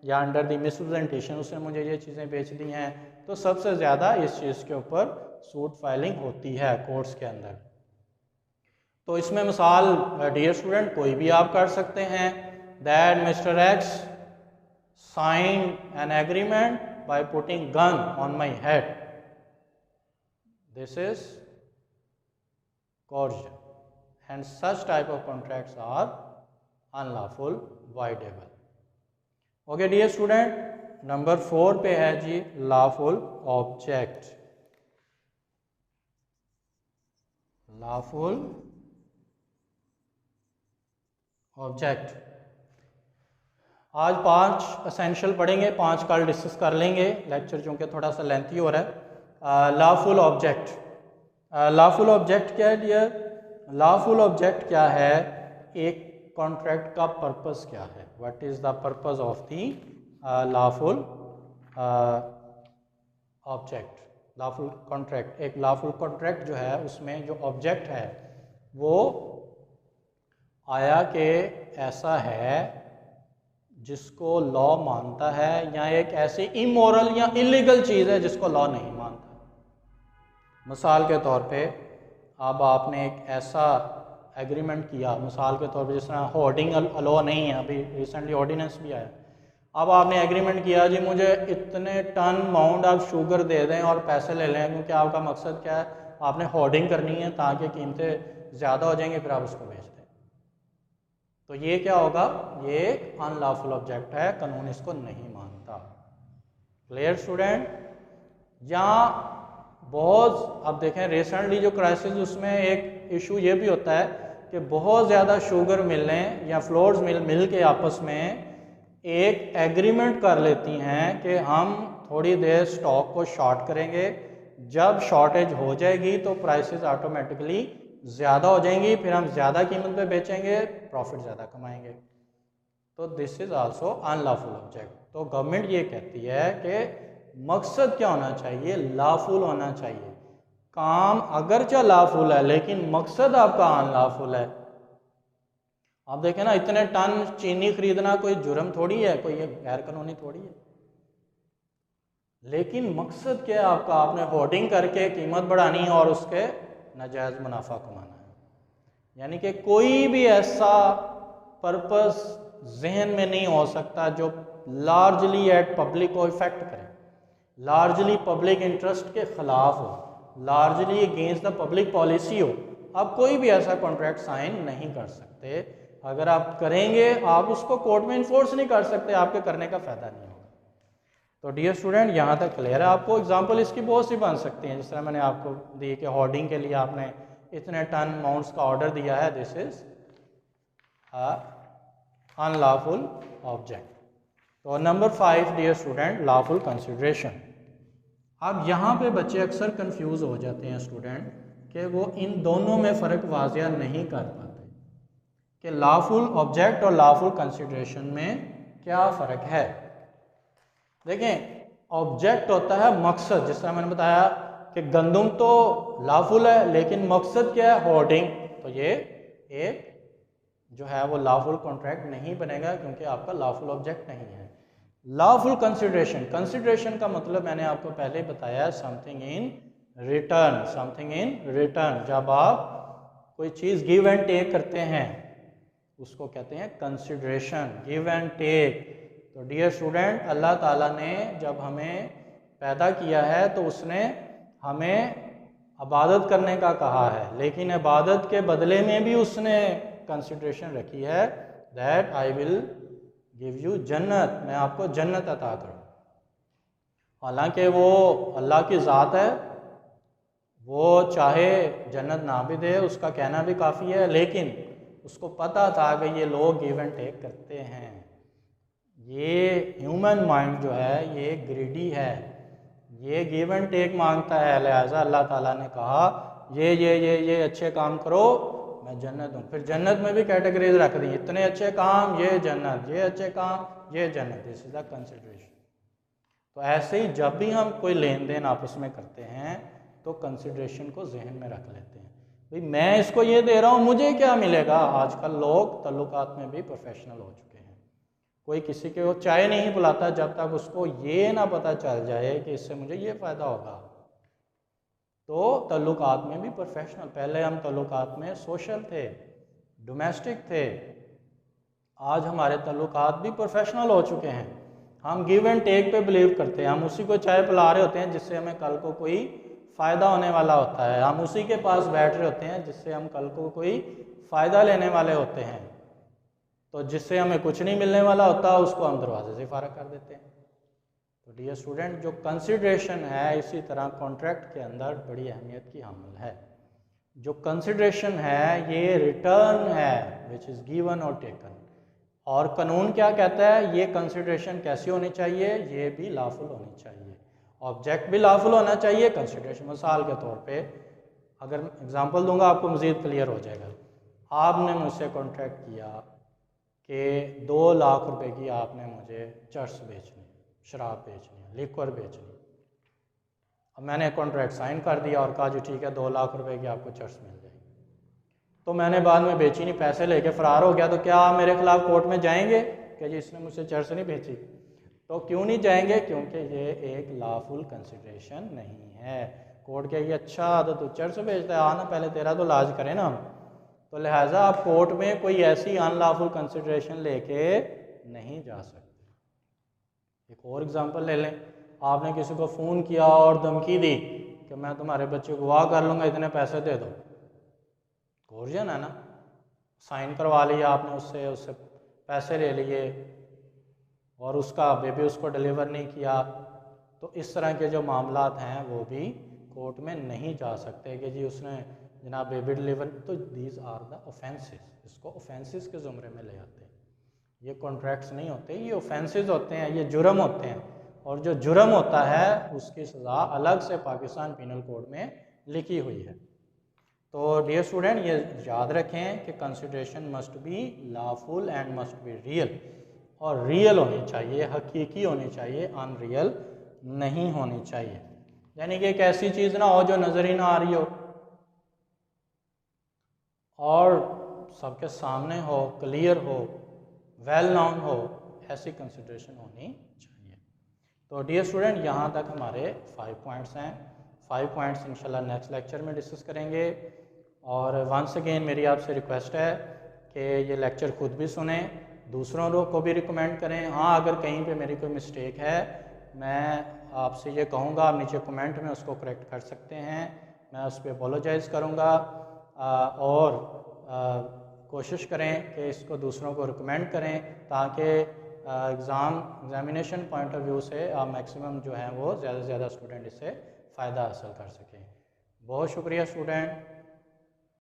या अंडर द मिसप्रेजेंटेशन उसने मुझे ये चीज़ें बेच दी हैं। तो सबसे ज़्यादा इस चीज़ के ऊपर सूट फाइलिंग होती है कोर्ट्स के अंदर। तो इसमें मिसाल डियर स्टूडेंट कोई भी आप कर सकते हैं, that mister X sign an agreement by putting gun on my head, this is coercion, and such type of contracts are unlawful voidable. Okay dear student, number 4 पे है जी लॉफुल ऑब्जेक्ट। लॉफुल ऑब्जेक्ट आज 5 essential पढ़ेंगे, 5 कल discuss कर लेंगे, lecture चूँकि थोड़ा सा लेंथी हो रहा है। लॉफुल ऑब्जेक्ट, लॉफुल ऑब्जेक्ट क्या है डियर? लॉफुल ऑब्जेक्ट क्या है? एक कॉन्ट्रैक्ट का पर्पस क्या है? What is the purpose of the lawful object? Lawful contract, एक लॉफुल कॉन्ट्रैक्ट जो है उसमें जो ऑब्जेक्ट है वो आया कि ऐसा है जिसको लॉ मानता है या एक ऐसी इमोरल या इलीगल चीज़ है जिसको लॉ नहीं मानता। मिसाल के तौर पे अब आपने एक ऐसा एग्रीमेंट किया, मिसाल के तौर पे जिस तरह होर्डिंग अलो नहीं है, अभी रिसेंटली ऑर्डिनेंस भी आया। अब आपने एग्रीमेंट किया जी मुझे इतने टन माउंट आप शुगर दे दें और पैसे ले लें, क्योंकि आपका मकसद क्या है? आपने होर्डिंग करनी है ताकि कीमतें ज़्यादा हो जाएंगी, फिर आप उसको बेच दें। तो ये क्या होगा? ये एक अनलॉफुल ऑब्जेक्ट है, कानून इसको नहीं मानता। Clear student? या बहुत, अब देखें रिसेंटली जो क्राइसिस उसमें एक इशू ये भी होता है कि बहुत ज़्यादा शुगर मिलने या फ्लोर्स मिल के आपस में एक एग्रीमेंट कर लेती हैं कि हम थोड़ी देर स्टॉक को शॉर्ट करेंगे, जब शॉर्टेज हो जाएगी तो प्राइसेस ऑटोमेटिकली ज़्यादा हो जाएंगी, फिर हम ज़्यादा कीमत पे बेचेंगे, प्रॉफिट ज़्यादा कमाएंगे। तो this is also unlawful object. तो गवर्नमेंट ये कहती है कि मकसद क्या होना चाहिए? लॉफुल होना चाहिए। काम अगरचे लॉफुल है लेकिन मकसद आपका अनलॉफुल है। आप देखें ना, इतने टन चीनी खरीदना कोई जुर्म थोड़ी है, कोई गैर कानूनी थोड़ी है, लेकिन मकसद क्या है आपका? आपने होर्डिंग करके कीमत बढ़ानी है और उसके नाजायज़ मुनाफा कमाना है। यानी कि कोई भी ऐसा पर्पस जहन में नहीं हो सकता जो लार्जली एट पब्लिक को इफेक्ट करे, लार्जली पब्लिक इंटरेस्ट के ख़िलाफ़ हो, largely against the public policy हो। आप कोई भी ऐसा कॉन्ट्रैक्ट साइन नहीं कर सकते। अगर आप करेंगे आप उसको कोर्ट में इन्फोर्स नहीं कर सकते, आपके करने का फ़ायदा नहीं होगा। तो डियर स्टूडेंट यहाँ तक क्लियर है? आपको एग्जांपल इसकी बहुत सी बन सकती हैं, जिस तरह मैंने आपको दी कि होर्डिंग के लिए आपने इतने टन माउंट्स का ऑर्डर दिया है, दिस इज अनलॉफुल ऑब्जेक्ट। तो number 5 dear student, lawful consideration. अब यहाँ पे बच्चे अक्सर कंफ्यूज हो जाते हैं स्टूडेंट कि वो इन दोनों में फ़र्क वाज़िया नहीं कर पाते कि लॉफुल ऑब्जेक्ट और लॉफुल कंसिडरेशन में क्या फ़र्क है। देखें, ऑब्जेक्ट होता है मकसद, जिस तरह मैंने बताया कि गंदम तो लॉफुल है लेकिन मकसद क्या है? होर्डिंग। तो ये एक जो है वो लॉफुल कॉन्ट्रैक्ट नहीं बनेगा क्योंकि आपका लॉफुल ऑब्जेक्ट नहीं है। लॉफुल कंसिडरेशन, कंसिडरेशन का मतलब मैंने आपको पहले बताया, something in return, something in return. जब आप कोई चीज़ गिव एंड टेक करते हैं उसको कहते हैं कंसिडरेशन, गिव एंड टेक। तो डियर स्टूडेंट, अल्लाह ताला ने जब हमें पैदा किया है तो उसने हमें इबादत करने का कहा है, लेकिन इबादत के बदले में भी उसने कंसिडरेशन रखी है, that I will give you जन्नत, मैं आपको जन्नत अता करूँ। हालांकि वो अल्लाह की ज़ात है, वो चाहे जन्नत ना भी दे, उसका कहना भी काफ़ी है, लेकिन उसको पता था कि ये लोग गिव एंड टेक करते हैं। ये ह्यूमन माइंड जो है ये ग्रीडी है, ये गिव एंड टेक मांगता है, लिहाजा अल्लाह ताला ने कहा ये अच्छे काम करो मैं जन्नत दूँ। फिर जन्नत में भी कैटेगरीज रख दी, इतने अच्छे काम ये जन्नत, ये अच्छे काम ये जन्नत, दिस इज द कंसिडरेशन। तो ऐसे ही जब भी हम कोई लेन देन आपस में करते हैं तो कंसिडरेशन को जहन में रख लेते हैं, भाई मैं इसको ये दे रहा हूँ मुझे क्या मिलेगा। आजकल लोग तल्लुकात में भी प्रोफेशनल हो चुके हैं, कोई किसी को चाय नहीं पिलाता जब तक उसको ये ना पता चल जाए कि इससे मुझे ये फ़ायदा होगा। तो तल्लुकात में भी प्रोफेशनल, पहले हम तल्लुकात में सोशल थे, डोमेस्टिक थे, आज हमारे तल्लुकात भी प्रोफेशनल हो चुके हैं। हम गिव एंड टेक पे बिलीव करते हैं, हम उसी को चाय पिला रहे होते हैं जिससे हमें कल को कोई फ़ायदा होने वाला होता है, हम उसी के पास बैठ रहे होते हैं जिससे हम कल को कोई फ़ायदा लेने वाले होते हैं। तो जिससे हमें कुछ नहीं मिलने वाला होता उसको हम दरवाजे से फारग कर देते हैं। तो डियर स्टूडेंट, जो कंसिडरेशन है इसी तरह कॉन्ट्रैक्ट के अंदर बड़ी अहमियत की हामिल है। जो कंसिडरेशन है ये रिटर्न है विच इज़ गिवन और टेकन। और कानून क्या कहता है, ये कंसिडरेशन कैसी होनी चाहिए, ये भी लॉफुल होनी चाहिए, ऑब्जेक्ट भी लॉफुल होना चाहिए, कंसिडरेशन। मिसाल के तौर पे अगर एग्जांपल दूंगा आपको मज़ीद क्लियर हो जाएगा। आपने मुझसे कॉन्ट्रैक्ट किया कि 2 लाख रुपए की आपने मुझे चर्स बेचनी, शराब बेचनी, लिक्वर बेचनी। अब मैंने कॉन्ट्रैक्ट साइन कर दिया और कहा जी ठीक है 2 लाख रुपए की आपको चर्स मिल जाएगी। तो मैंने बाद में बेची नहीं, पैसे लेके फ़रार हो गया, तो क्या आप मेरे खिलाफ़ कोर्ट में जाएंगे कि जी इसने मुझसे चर्स नहीं बेची? तो क्यों नहीं जाएंगे? क्योंकि ये एक लॉफुल कंसिडरेशन नहीं है। कोर्ट कहेगी अच्छा तो तू चर्स बेचता है, आना पहले तेरा तो इलाज करें ना। तो लिहाजा आप कोर्ट में कोई ऐसी अनलॉफुल कंसिडरेशन लेके नहीं जा सकते। एक और एग्जांपल ले लें, आपने किसी को फ़ोन किया और धमकी दी कि मैं तुम्हारे बच्चे को गवाह कर लूँगा, इतने पैसे दे दो। कोर्जन है ना, साइन करवा लिया आपने उससे, उससे पैसे ले लिए और उसका बेबी उसको डिलीवर नहीं किया। तो इस तरह के जो मामलात हैं वो भी कोर्ट में नहीं जा सकते कि जी उसने जनाब बेबी डिलीवर। तो दीज आर द ऑफेंसेस, इसको ऑफेंसेस के ज़ुमरे में ले आते हैं। ये कॉन्ट्रैक्ट्स नहीं होते, ये ऑफेंसेस होते हैं, ये जुर्म होते हैं। और जो जुर्म होता है उसकी सज़ा अलग से पाकिस्तान पीनल कोड में लिखी हुई है। तो डियर स्टूडेंट, ये याद रखें कि consideration must be lawful and must be real, और रियल होनी चाहिए, हकीकी होनी चाहिए, अनरियल नहीं होनी चाहिए। यानी कि एक ऐसी चीज़ ना हो जो नज़र ही ना आ रही हो और सबके सामने हो, क्लियर हो, वेल नोन हो, ऐसी कंसिडरेशन होनी चाहिए। तो डियर स्टूडेंट, यहाँ तक हमारे 5 पॉइंट्स हैं। 5 पॉइंट्स इंशाल्लाह नेक्स्ट लेक्चर में डिस्कस करेंगे। और वंस अगेन मेरी आपसे रिक्वेस्ट है कि ये लेक्चर खुद भी सुने, दूसरों को भी रिकमेंड करें। हाँ, अगर कहीं पे मेरी कोई मिस्टेक है मैं आपसे ये कहूँगा, आप नीचे कमेंट में उसको करेक्ट कर सकते हैं, मैं उस पर अपोलोजाइज़ करूँगा। और कोशिश करें कि इसको दूसरों को रिकमेंड करें ताकि एग्ज़ामिनेशन पॉइंट ऑफ व्यू से आप मैक्सिमम जो है वो ज़्यादा से ज़्यादा स्टूडेंट इससे फ़ायदा हासिल कर सकें। बहुत शुक्रिया स्टूडेंट।